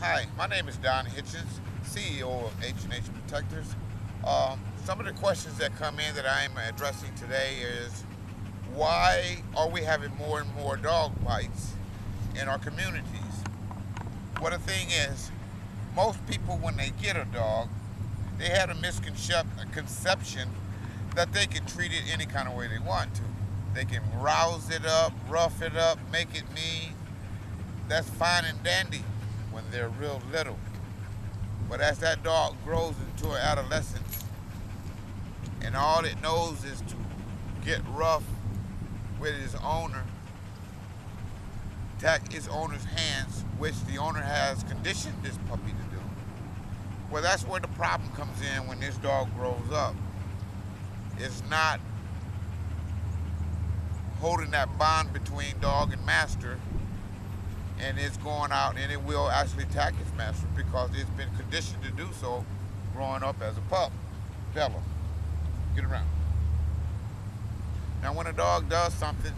Hi, my name is Don Hitchens, CEO of H&H Protectors. Some of the questions that come in that I'm addressing today is why are we having more and more dog bites in our communities? Well, the thing is, most people when they get a dog, they have a misconception that they can treat it any kind of way they want to. They can rouse it up, rough it up, make it mean. That's fine and dandy when they're real little. But as that dog grows into an adolescence and all it knows is to get rough with his owner, attack his owner's hands, which the owner has conditioned this puppy to do. Well, that's where the problem comes in when this dog grows up. It's not holding that bond between dog and master, and it's going out and it will actually attack its master because it's been conditioned to do so growing up as a pup. Bella, get around. Now when a dog does something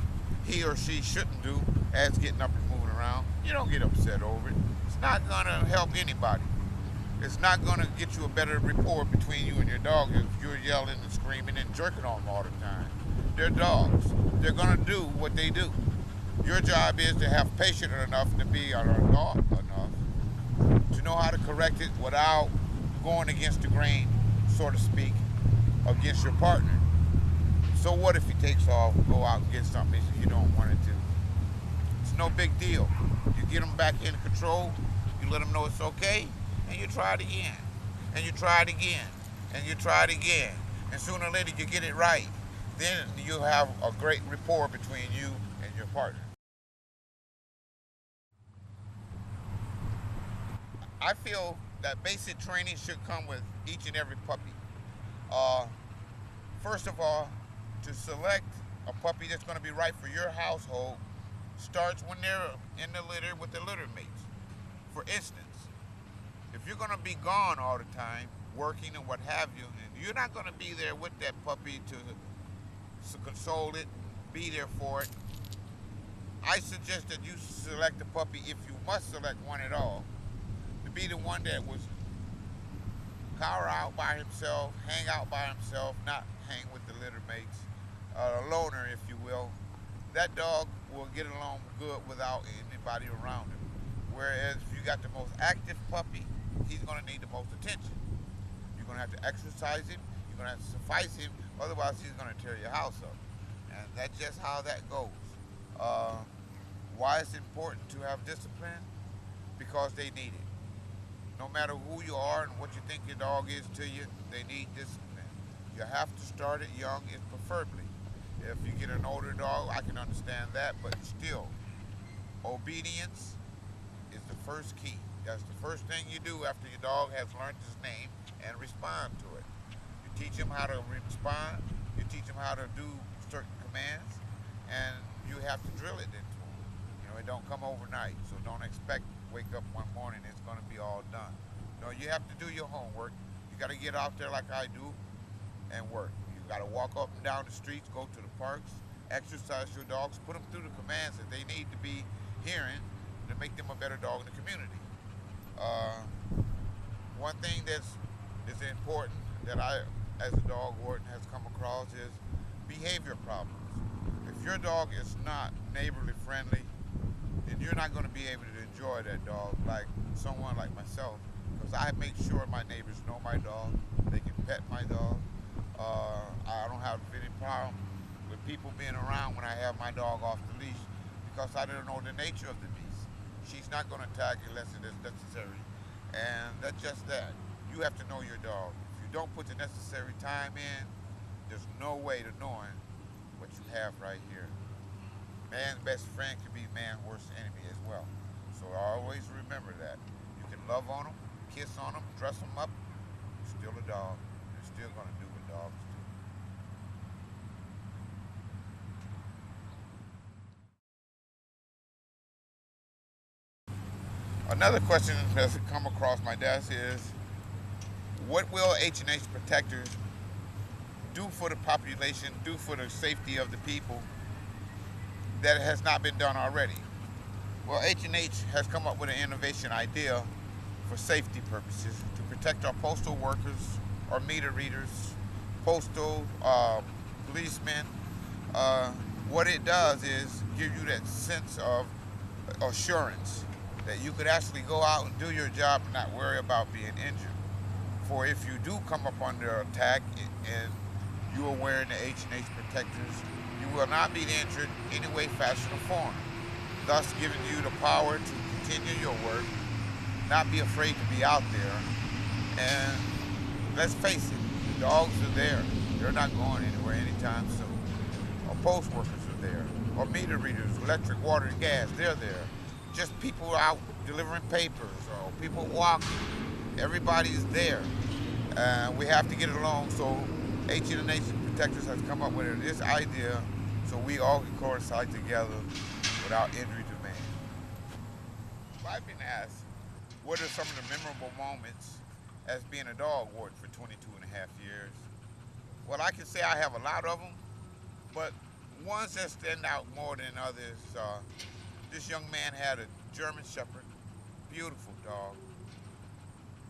he or she shouldn't do, as getting up and moving around, you don't get upset over it. It's not gonna help anybody. It's not gonna get you a better rapport between you and your dog if you're yelling and screaming and jerking on them all the time. They're dogs. They're gonna do what they do. Your job is to have patience enough to be on a dog enough to know how to correct it without going against the grain, so to speak, against your partner. So what if he takes off, go out and get something you don't want it to? It's no big deal. You get him back in control, you let him know it's okay, and you try it again. And you try it again. And you try it again. And sooner or later you get it right. Then you'll have a great rapport between you and your partner. I feel that basic training should come with each and every puppy. Uh, First of all, to select a puppy that's going to be right for your household starts when they're in the litter with the litter mates. For instance, if you're going to be gone all the time, working and what have you, and you're not going to be there with that puppy to console it, be there for it, I suggest that you select a puppy, if you must select one at all, to be the one that was cower out by himself, hang out by himself, not hang with the litter mates, a loner, if you will. That dog will get along good without anybody around him. Whereas if you got the most active puppy, he's going to need the most attention. You're going to have to exercise him. You're going to have to suffice him. Otherwise, he's going to tear your house up. And that's just how that goes. Why it's important to have discipline? Because they need it. No matter who you are and what you think your dog is to you, they need discipline. You have to start it young, and preferably. If you get an older dog, I can understand that, but still, obedience is the first key. That's the first thing you do after your dog has learned his name and respond to it. You teach him how to respond, you teach him how to do certain commands, and you have to drill it into him. You know, it don't come overnight, so don't expect wake up one morning it's going to be all done. No, you have to do your homework. You got to get out there like I do and work. You got to walk up and down the streets, go to the parks, exercise your dogs, put them through the commands that they need to be hearing to make them a better dog in the community. One thing is important that I, as a dog warden, has come across is behavior problems. If your dog is not neighborly friendly, then you're not going to be able to enjoy that dog like someone like myself, because I make sure my neighbors know my dog, they can pet my dog. I don't have any problem with people being around when I have my dog off the leash because I don't know the nature of the beast. She's not going to attack unless it is necessary, and that's just that. You have to know your dog. If you don't put the necessary time in, there's no way to knowing what you have right here. Man's best friend can be man's worst enemy as well. So always remember that. You can love on them, kiss on them, dress them up. You're still a dog. You're still going to do what dogs do. Another question that's come across my desk is, what will H&H protectors do for the population, do for the safety of the people that has not been done already? Well, H&H has come up with an innovation idea for safety purposes, to protect our postal workers, our meter readers, postal policemen. What it does is give you that sense of assurance that you could actually go out and do your job and not worry about being injured. For if you do come up under attack and you are wearing the H&H protectors, you will not be injured in any way, fashion, or form, thus giving you the power to continue your work, not be afraid to be out there. And let's face it, the dogs are there. They're not going anywhere anytime soon. Our post workers are there. Our meter readers, electric, water, and gas, they're there. Just people out delivering papers or people walking. Everybody's there. We have to get along, so H&H Protectors has come up with this idea so we all can coincide together without injury to man. I've been asked, what are some of the memorable moments as being a dog warden for 22 and a half years? Well, I can say I have a lot of them, but ones that stand out more than others, this young man had a German Shepherd, beautiful dog.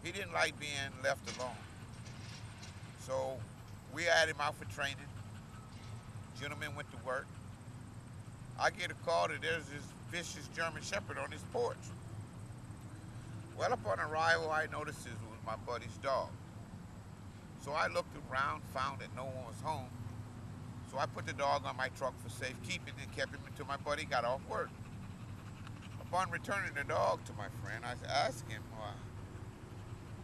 He didn't like being left alone. So we had him out for training. Gentleman went to work. I get a call that there's this vicious German Shepherd on his porch. Well, upon arrival, I noticed this was my buddy's dog. So I looked around, found that no one was home. So I put the dog on my truck for safekeeping and kept him until my buddy got off work. Upon returning the dog to my friend, I asked him,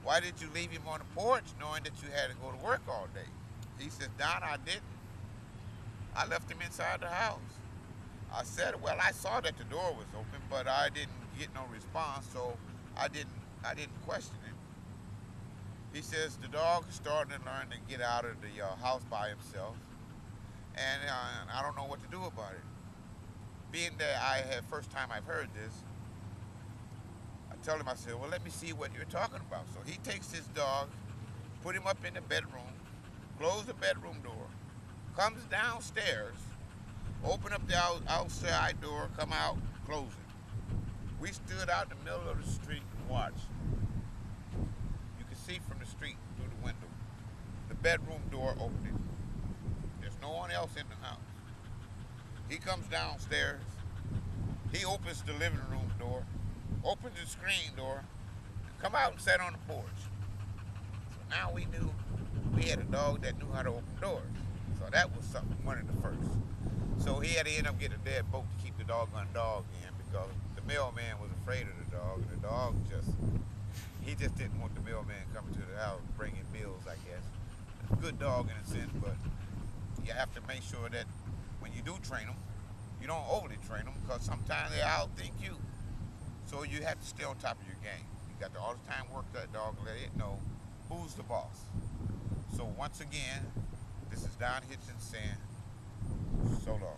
why did you leave him on the porch knowing that you had to go to work all day? He said, Don, I didn't. I left him inside the house. I said, well, I saw that the door was open, but I didn't get no response, so I didn't question it. He says the dog is starting to learn to get out of the house by himself, and I don't know what to do about it. Being that first time I've heard this, I told him, I said, well, let me see what you're talking about. So he takes his dog, put him up in the bedroom, close the bedroom door, comes downstairs, open up the outside door, come out, close it. We stood out in the middle of the street and watched. You could see from the street through the window. The bedroom door opening. There's no one else in the house. He comes downstairs. He opens the living room door, opens the screen door, come out and sat on the porch. So now we knew we had a dog that knew how to open doors. So that was something, one of the first. So he had to end up getting a deadbolt to keep the doggone dog in because the mailman was afraid of the dog, and the dog he just didn't want the mailman coming to the house bringing bills, I guess. It's a good dog in a sense, but you have to make sure that when you do train them, you don't overly train them because sometimes they outthink you. So you have to stay on top of your game. You got to all the time work that dog and let it know who's the boss. So once again, this is Don Hitchens saying, so long.